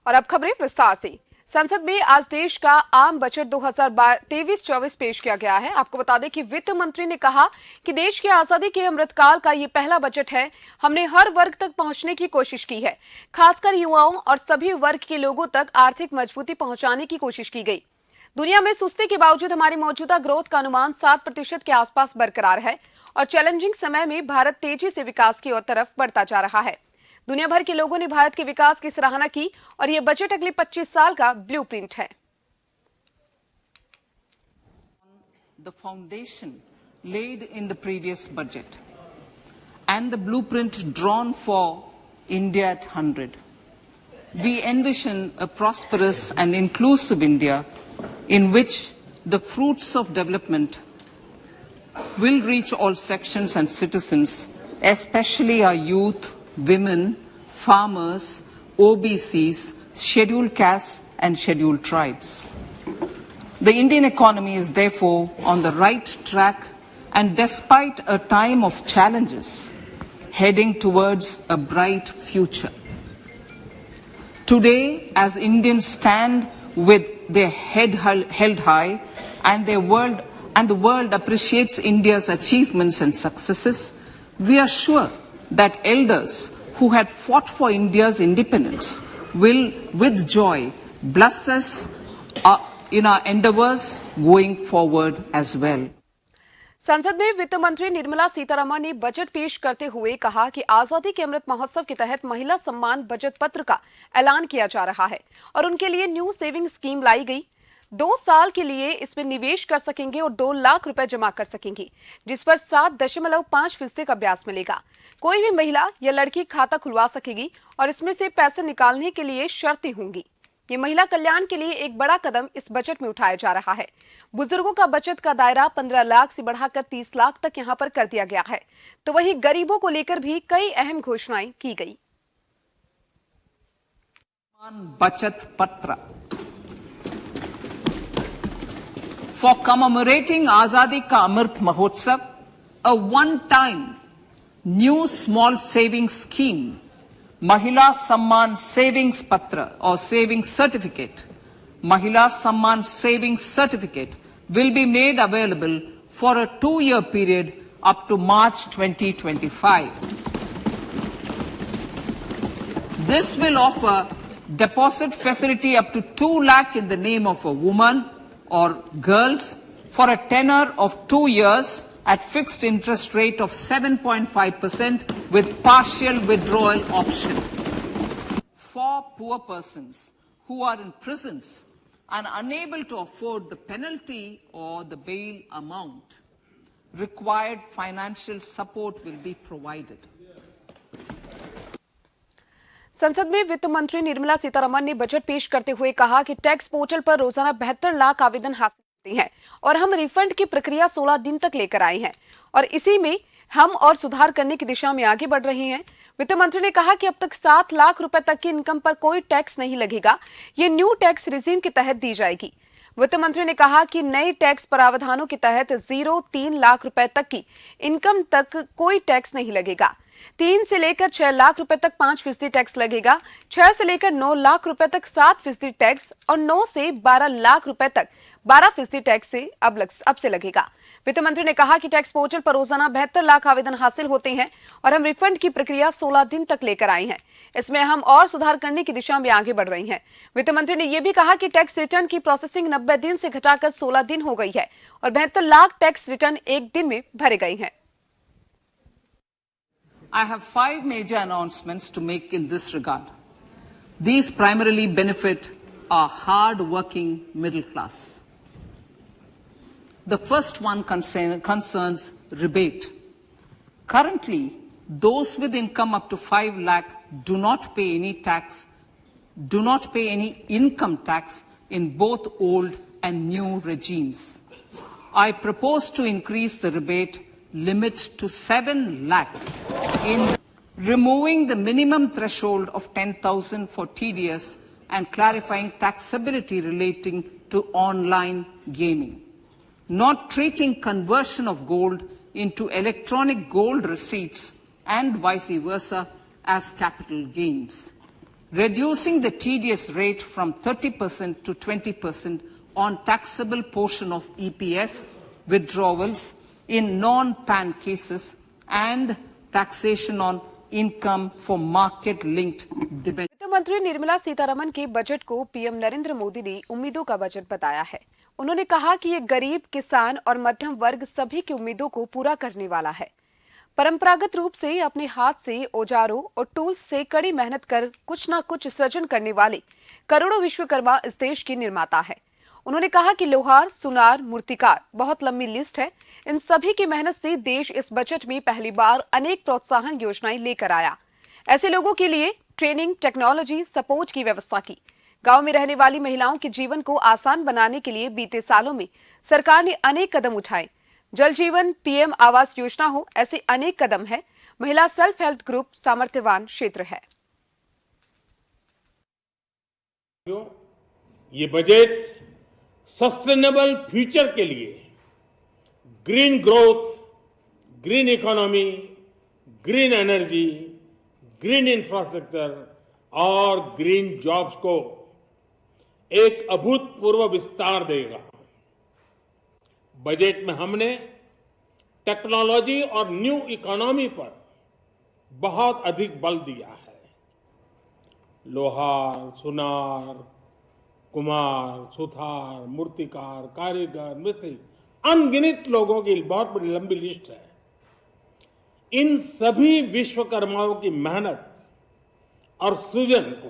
और अब खबरें विस्तार से। संसद में आज देश का आम बजट 2023-24 पेश किया गया है। आपको बता दें कि वित्त मंत्री ने कहा कि देश की आजादी के अमृतकाल का ये पहला बजट है। हमने हर वर्ग तक पहुंचने की कोशिश की है, खासकर युवाओं और सभी वर्ग के लोगों तक आर्थिक मजबूती पहुंचाने की कोशिश की गई। दुनिया में सुस्ती के बावजूद हमारी मौजूदा ग्रोथ का अनुमान 7% के आसपास बरकरार है और चैलेंजिंग समय में भारत तेजी से विकास की ओर तरफ बढ़ता जा रहा है। दुनिया भर के लोगों ने भारत के विकास की सराहना की और यह बजट अगले 25 साल का ब्लूप्रिंट है। The foundation laid in the previous budget and the blueprint drawn for India at 100. We envision a prosperous and inclusive India in which the fruits of development will reach all sections and citizens, especially our youth, women, farmers, OBCs, scheduled castes and scheduled tribes. The Indian economy is therefore on the right track and despite a time of challenges, heading towards a bright future. Today, as Indians stand with their head held high and the world appreciates India's achievements and successes, we are sure that elders who had fought for India's independence will, with joy, bless us in our endeavors going forward as well. संसद में वित्त मंत्री निर्मला सीतारमण ने budget पेश करते हुए कहा कि आजादी के अमृत महोत्सव के तहत महिला सम्मान बचत पत्र का ऐलान किया जा रहा है और उनके लिए न्यू सेविंग स्कीम लाई गई। 2 साल के लिए इसमें निवेश कर सकेंगे और 2 लाख रुपए जमा कर सकेंगी, जिस पर 7.5% का ब्याज मिलेगा। कोई भी महिला या लड़की खाता खुलवा सकेगी और इसमें से पैसे निकालने के लिए शर्तें होंगी। ये महिला कल्याण के लिए एक बड़ा कदम इस बजट में उठाया जा रहा है। बुजुर्गों का बचत का दायरा 15 लाख से बढ़ाकर 30 लाख तक यहां पर कर दिया गया है, तो वहीं गरीबों को लेकर भी कई अहम घोषणाएं की गई। बचत पत्र for commemorating Azadi Ka Amrit Mahotsav, a one-time new small savings scheme, Mahila Samman Savings Patra or Savings Certificate, Mahila Samman Savings Certificate will be made available for a 2-year period up to March 2025. This will offer deposit facility up to 2 lakh in the name of a woman or girls for a tenure of 2 years at fixed interest rate of 7.5% with partial withdrawal option. For poor persons who are in prisons and unable to afford the penalty or the bail amount, required financial support will be provided. संसद में वित्त मंत्री निर्मला सीतारमण ने budget पेश करते हुए कहा कि टैक्स पोर्टल पर रोजाना 72 लाख आवेदन हासिल होते हैं और हम रिफंड की प्रक्रिया 16 दिन तक लेकर आए हैं और इसी में हम और सुधार करने की दिशा में आगे बढ़ रहे हैं। वित्त मंत्री ने कहा कि अब तक 7 लाख रुपए तक की इनकम पर कोई टैक्स नहीं लगेगा। ये न्यू टैक्स रिजीम के तहत दी जाएगी। वित्त मंत्री ने कहा कि नए टैक्स प्रावधानों के तहत 3 लाख रुपए तक की इनकम तक कोई टैक्स नहीं लगेगा। 3 से लेकर 6 लाख रुपए तक 5% टैक्स लगेगा। 6 से लेकर 9 लाख रुपए तक 7% टैक्स और 9 से 12 लाख रुपए तक 12% टैक्स से अब से लगेगा। वित्त मंत्री ने कहा कि टैक्स पोर्टल पर रोजाना 72 लाख आवेदन हासिल होते हैं और हम रिफंड की प्रक्रिया 16 दिन तक लेकर आए हैं। इसमें हम और सुधार करने की दिशा में आगे बढ़ रही हैं। वित्त मंत्री ने यह भी कहा कि टैक्स रिटर्न की प्रोसेसिंग 90 दिन से घटाकर 16 दिन हो गई है और 72 लाख टैक्स रिटर्न एक दिन में भरे गए हैं। I have 5 major announcements to make in this regard. These primarily benefit our hard-working middle class. The first one concerns rebate. Currently, those with income up to 5 lakh do not pay any income tax in both old and new regimes. I propose to increase the rebate limit to 7 lakhs in removing the minimum threshold of 10,000 for TDS and clarifying taxability relating to online gaming, not treating conversion of gold into electronic gold receipts and vice versa as capital gains. reducing the TDS rate from 30% to 20% on taxable portion of EPF withdrawals in non-PAN cases and taxation on income for market-linked debentures. वित्त मंत्री निर्मला सीतारमण के budget को PM Narendra Modi ने उम्मीदों का budget बताया है। उन्होंने कहा कि ये गरीब, किसान और मध्यम वर्ग सभी की उम्मीदों को पूरा करने वाला है। परंपरागत रूप से अपने हाथ से औजारों और टूल्स से कड़ी मेहनत कर कुछ न कुछ सृजन करने वाले करोड़ों विश्वकर्मा इस देश के निर्माता है। उन्होंने कहा कि लोहार, सुनार, मूर्तिकार बहुत लंबी लिस्ट है। इन सभी की मेहनत से देश इस बजट में पहली बार अनेक प्रोत्साहन योजनाएं लेकर आया। ऐसे लोगों के लिए ट्रेनिंग, टेक्नोलॉजी, सपोर्ट की व्यवस्था की। गांव में रहने वाली महिलाओं के जीवन को आसान बनाने के लिए बीते सालों में सरकार ने अनेक कदम उठाए। जल जीवन, पीएम आवास योजना हो, ऐसे अनेक कदम है। महिला सेल्फ हेल्प ग्रुप सामर्थ्यवान क्षेत्र है। ये बजट सस्टेनेबल फ्यूचर के लिए green growth, green economy, green energy, green infrastructure और ग्रीन जॉब्स को एक अभूतपूर्व विस्तार देगा। बजट में हमने टेक्नोलॉजी और न्यू इकोनॉमी पर बहुत अधिक बल दिया है। लोहार, सुनार, कुम्हार, सुथार, मूर्तिकार, कारीगर, मिस्त्री, अनगिनत लोगों की बहुत बड़ी लंबी लिस्ट है। इन सभी विश्वकर्माओं की मेहनत और सृजन को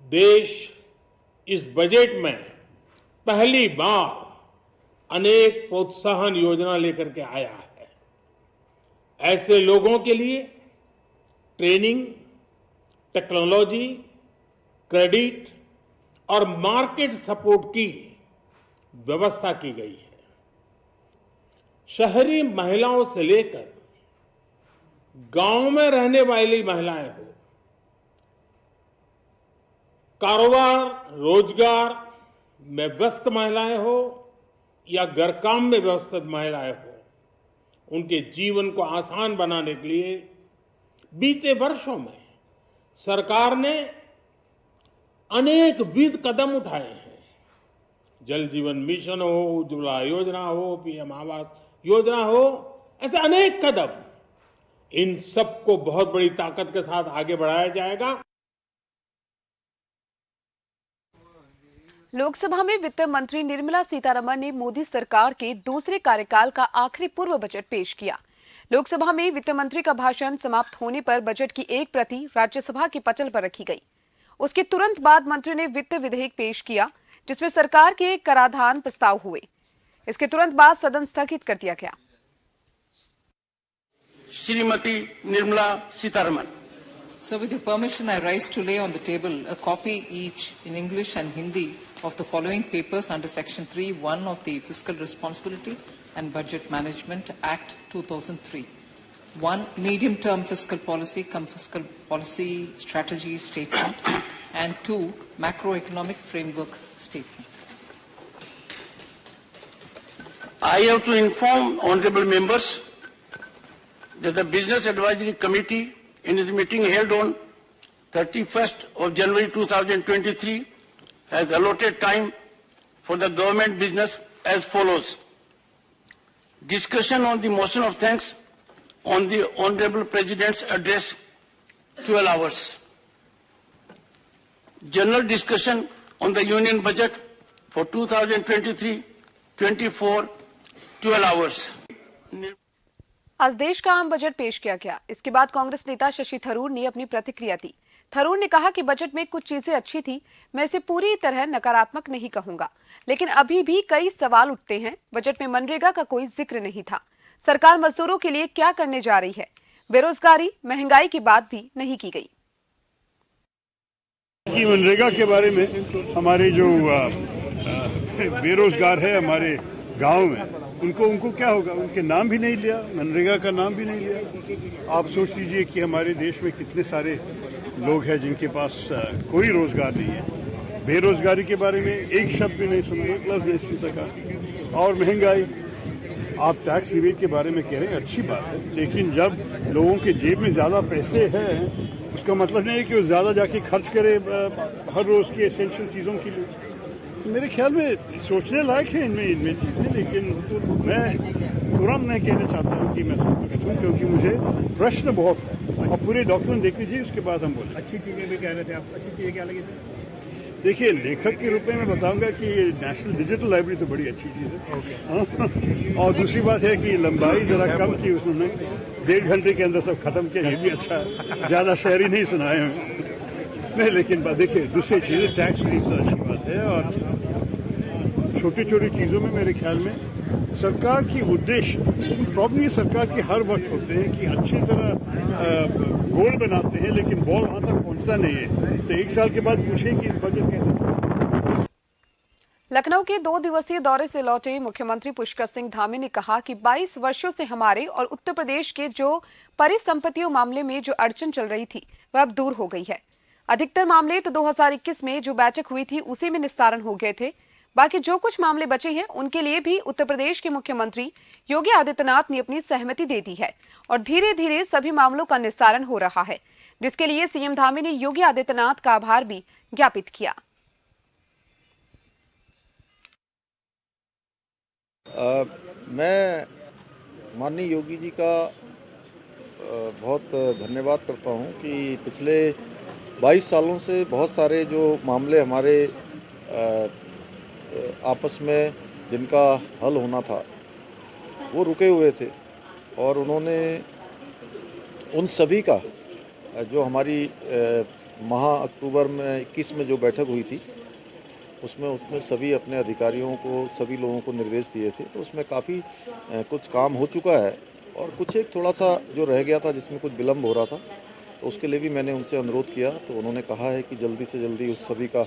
देश इस बजट में पहली बार अनेक प्रोत्साहन योजना लेकर के आया है। ऐसे लोगों के लिए ट्रेनिंग, टेक्नोलॉजी, क्रेडिट और मार्केट सपोर्ट की व्यवस्था की गई है। शहरी महिलाओं से लेकर गांव में रहने वाली महिलाएं हो, कारोबार, रोजगार में व्यस्त महिलाएं हो या घर काम में व्यस्त महिलाएं हो, उनके जीवन को आसान बनाने के लिए बीते वर्षों में सरकार ने अनेक विविध कदम उठाए हैं। जल जीवन मिशन हो, उज्ज्वला योजना हो, पीएम आवास योजना हो, ऐसे अनेक कदम, इन सबको बहुत बड़ी ताकत के साथ आगे बढ़ाया जाएगा। लोकसभा में वित्त मंत्री निर्मला सीतारमण ने मोदी सरकार के दूसरे कार्यकाल का आखिरी पूर्व बजट पेश किया। लोकसभा में वित्त मंत्री का भाषण समाप्त होने पर बजट की एक प्रति राज्यसभा के पटल पर रखी गई। उसके तुरंत बाद मंत्री ने वित्त विधेयक पेश किया, जिसमें सरकार के कराधान प्रस्ताव हुए। इसके तुरंत बाद सदन स्थगित कर दिया गया। Shrimati Nirmala Sitharaman. So with your permission, I rise to lay on the table a copy each in English and Hindi of the following papers under Section 3(1) of the Fiscal Responsibility and Budget Management Act 2003. 1. Medium-term fiscal policy cum fiscal policy strategy statement, and 2. Macroeconomic framework statement. I have to inform honourable members that the Business Advisory Committee in its meeting held on 31st of January 2023 has allotted time for the government business as follows. Discussion on the motion of thanks on the Honourable President's address, 12 hours. General discussion on the Union Budget for 2023-24, 12 hours. आज देश का आम budget पेश किया गया। इसके बाद कांग्रेस नेता शशि थरूर ने अपनी प्रतिक्रिया दी। थरूर ने कहा कि बजट में कुछ चीजें अच्छी थी, मैं इसे पूरी तरह नकारात्मक नहीं कहूंगा, लेकिन अभी भी कई सवाल उठते हैं। बजट में मनरेगा का कोई जिक्र नहीं था। सरकार मजदूरों के लिए क्या करने जा रही है? बेरोजगारी, महंगाई की बात भी नहीं की गई। मनरेगा के बारे में हमारे जो बेरोजगार है हमारे गांव में, उनको क्या होगा? उनके नाम भी नहीं लिया, मनरेगा का नाम भी नहीं लिया। आप सोच लीजिए कि हमारे देश में कितने सारे लोग हैं जिनके पास कोई रोजगार नहीं है। बेरोजगारी के बारे में एक शब्द भी नहीं सुना, एक लफ्ज नहीं सुन सका। और महंगाई, आप टैक्स रिबेट के बारे में कह रहे हैं, अच्छी बात है, लेकिन जब लोगों के जेब में ज्यादा पैसे हैं उसका मतलब नहीं है कि वो ज़्यादा जाके खर्च करे हर रोज़ की एसेंशियल चीज़ों के लिए। तो मेरे ख्याल में सोचने लायक है इनमें चीज़ें, लेकिन मैं तुरंत नहीं कहना चाहता हूँ कि मैं संतुष्ट हूँ, क्योंकि मुझे प्रश्न बहुत है और पूरे डॉक्यूमेंट देख लीजिए, उसके बाद हम बोलें। अच्छी चीज़ें भी कह रहे थे आप, अच्छी चीज़ें क्या लगी सर? देखिए, लेखक के रूप में मैं बताऊंगा कि नेशनल डिजिटल लाइब्रेरी तो बड़ी अच्छी चीज़ है। और दूसरी बात है कि लंबाई जरा कम की, उसने 1.5 घंटे के अंदर सब खत्म किया, ये भी अच्छा है। ज़्यादा शायरी नहीं सुनाए हैं नहीं, लेकिन देखिए दूसरी चीज़ें टैक्स रिलीफ से अच्छी बात है, और छोटी छोटी चीज़ों में मेरे ख्याल में सरकार की उद्देश्य, प्रॉब्लम ये सरकार के हर वक्त होते हैं कि अच्छी तरह गोल बनाते हैं लेकिन बॉल वहां तक पहुंचता नहीं है। तो 1 साल के बाद पूछें कि बजट कैसे चला। लखनऊ के 2 दिवसीय दौरे से लौटे मुख्यमंत्री पुष्कर सिंह धामी ने कहा कि 22 वर्षों से हमारे और उत्तर प्रदेश के जो परिसंपत्तियों मामले में जो अड़चन चल रही थी वह अब दूर हो गई है। अधिकतर मामले तो 2021 में जो बैठक हुई थी उसी में निस्तारण हो गए थे। बाकी जो कुछ मामले बचे हैं उनके लिए भी उत्तर प्रदेश के मुख्यमंत्री योगी आदित्यनाथ ने अपनी सहमति दे दी है और धीरे धीरे सभी मामलों का निस्तारण हो रहा है, जिसके लिए सीएम धामी ने योगी आदित्यनाथ का आभार भी ज्ञापित किया। मैं माननीय योगी जी का बहुत धन्यवाद करता हूं कि पिछले 22 सालों से बहुत सारे जो मामले हमारे आपस में जिनका हल होना था वो रुके हुए थे, और उन्होंने उन सभी का जो हमारी अक्टूबर में 21 में जो बैठक हुई थी उसमें सभी अपने अधिकारियों को, सभी लोगों को निर्देश दिए थे। तो उसमें काफ़ी कुछ काम हो चुका है, और कुछ एक थोड़ा सा जो रह गया था जिसमें कुछ विलम्ब हो रहा था, तो उसके लिए भी मैंने उनसे अनुरोध किया। तो उन्होंने कहा है कि जल्दी से जल्दी उस सभी का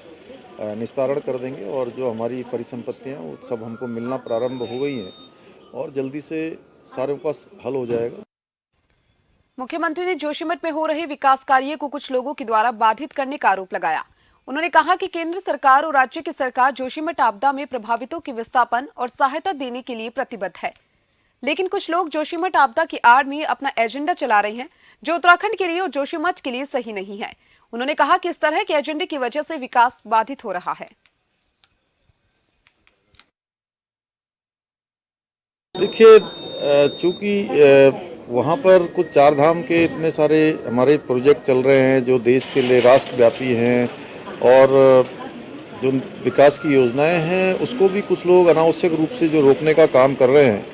निस्तारण कर देंगे, और जो हमारी परिसंपत्तियां वो सब हमको मिलना प्रारंभ हो गई हैं, और जल्दी से सारों का हल हो जाएगा। मुख्यमंत्री ने जोशीमठ में हो रहे विकास कार्य को कुछ लोगों के द्वारा बाधित करने का आरोप लगाया। उन्होंने कहा कि केंद्र सरकार और राज्य की सरकार जोशीमठ आपदा में प्रभावितों के विस्थापन और सहायता देने के लिए प्रतिबद्ध है, लेकिन कुछ लोग जोशीमठ आपदा की आड़ में अपना एजेंडा चला रहे हैं जो उत्तराखंड के लिए और जोशीमठ के लिए सही नहीं है। उन्होंने कहा कि इस तरह के एजेंडे की वजह से विकास बाधित हो रहा है। देखिए, चूंकि वहाँ पर कुछ 4 धाम के इतने सारे हमारे प्रोजेक्ट चल रहे हैं जो देश के लिए राष्ट्रव्यापी हैं, और जो विकास की योजनाएं हैं उसको भी कुछ लोग अनावश्यक रूप से जो रोकने का काम कर रहे हैं,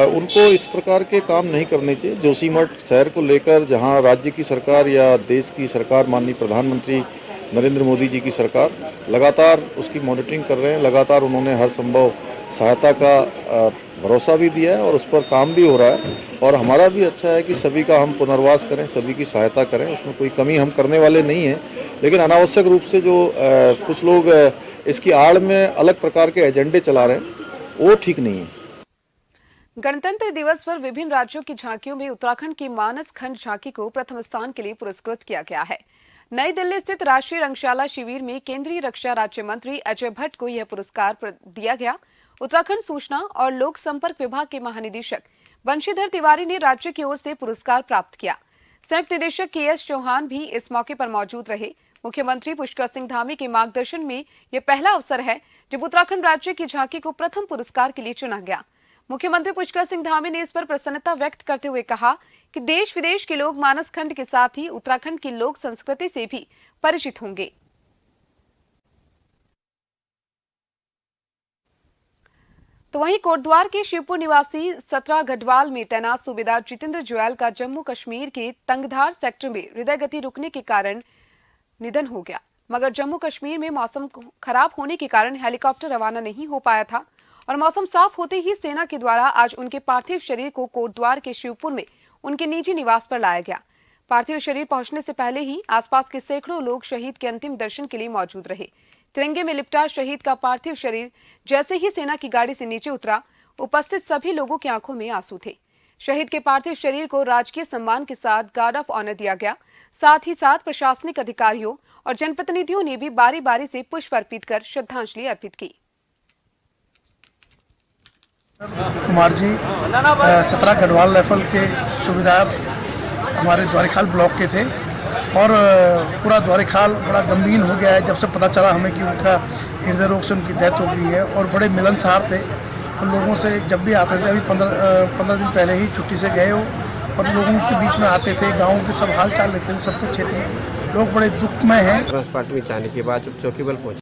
उनको इस प्रकार के काम नहीं करने चाहिए। जोशीमठ शहर को लेकर जहां राज्य की सरकार या देश की सरकार, माननीय प्रधानमंत्री नरेंद्र मोदी जी की सरकार लगातार उसकी मॉनिटरिंग कर रहे हैं, लगातार उन्होंने हर संभव सहायता का भरोसा भी दिया है और उस पर काम भी हो रहा है। और हमारा भी अच्छा है कि सभी का हम पुनर्वास करें, सभी की सहायता करें, उसमें कोई कमी हम करने वाले नहीं हैं। लेकिन अनावश्यक रूप से जो कुछ लोग इसकी आड़ में अलग प्रकार के एजेंडे चला रहे हैं वो ठीक नहीं है। गणतंत्र दिवस पर विभिन्न राज्यों की झांकियों में उत्तराखंड की मानस खंड झांकी को प्रथम स्थान के लिए पुरस्कृत किया गया है। नई दिल्ली स्थित राष्ट्रीय रंगशाला शिविर में केंद्रीय रक्षा राज्य मंत्री अजय भट्ट को यह पुरस्कार दिया गया। उत्तराखंड सूचना और लोक संपर्क विभाग के महानिदेशक बंशीधर तिवारी ने राज्य की ओर से पुरस्कार प्राप्त किया। संयुक्त निदेशक KS चौहान भी इस मौके पर मौजूद रहे। मुख्यमंत्री पुष्कर सिंह धामी के मार्गदर्शन में यह पहला अवसर है जब उत्तराखंड राज्य की झांकी को प्रथम पुरस्कार के लिए चुना गया। मुख्यमंत्री पुष्कर सिंह धामी ने इस पर प्रसन्नता व्यक्त करते हुए कहा कि देश विदेश के लोग मानस खंड के साथ ही उत्तराखंड की लोक संस्कृति से भी परिचित होंगे। तो वहीं कोटद्वार के शिवपुर निवासी सतरा गढ़वाल में तैनात सूबेदार जितेंद्र जुएल का जम्मू कश्मीर के तंगधार सेक्टर में हृदय गति रुकने के कारण निधन हो गया, मगर जम्मू कश्मीर में मौसम खराब होने के कारण हेलीकॉप्टर रवाना नहीं हो पाया था और मौसम साफ होते ही सेना के द्वारा आज उनके पार्थिव शरीर को कोटद्वार के शिवपुर में उनके निजी निवास पर लाया गया। पार्थिव शरीर पहुंचने से पहले ही आसपास के सैकड़ों लोग शहीद के अंतिम दर्शन के लिए मौजूद रहे। तिरंगे में लिपटा शहीद का पार्थिव शरीर जैसे ही सेना की गाड़ी से नीचे उतरा, उपस्थित सभी लोगों की आंखों में आंसू थे। शहीद के पार्थिव शरीर को राजकीय सम्मान के साथ गार्ड ऑफ ऑनर दिया गया। साथ ही साथ प्रशासनिक अधिकारियों और जनप्रतिनिधियों ने भी बारी बारी से पुष्प अर्पित कर श्रद्धांजलि अर्पित की। कुमार जी 17 गढ़वाल राइफल के सूबेदार हमारे द्वारिखाल ब्लॉक के थे। और पूरा द्वारिखाल बड़ा गमगीन हो गया है जब से पता चला हमें कि उनका हृदय रोग से उनकी डेथ हो गई है। और बड़े मिलनसार थे, हम लोगों से जब भी आते थे, अभी 15 दिन पहले ही छुट्टी से गए हो और लोगों के बीच में आते थे, गाँव के सब हाल चाल लेते थे, सबके क्षेत्र में लोग बड़े दुखमय हैं। कांग्रेस पार्टी में जाने के बाद जब चौकी बल पहुंचे